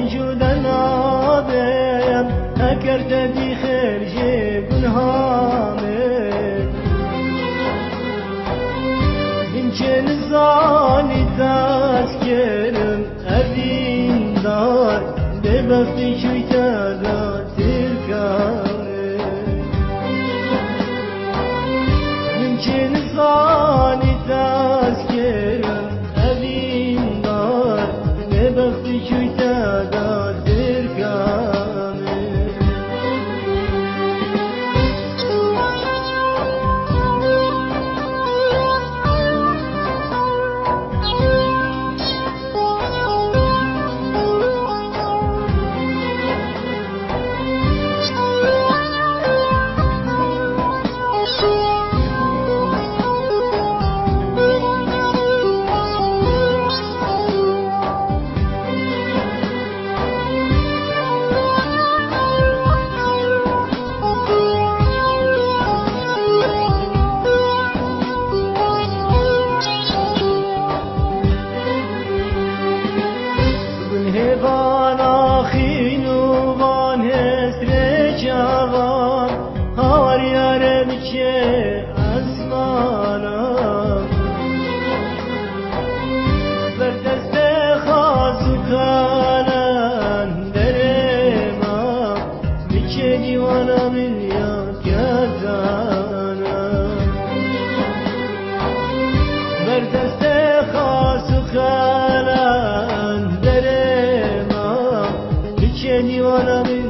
جودن آدم اکرد بی خرج گنهامه این چه نزانی تذکرم ابین دار به بختی چویتا دا ترکاره این چه نزانی تذکرم ابین دار به بختی چویتا دا ترکاره هوان آخین و وان هستر جوان هاور یاره بچه اسمانا بر دست خازو کانن در ما بچه دیوانا ملیان گردانا بر دست خازو کانن دیوانه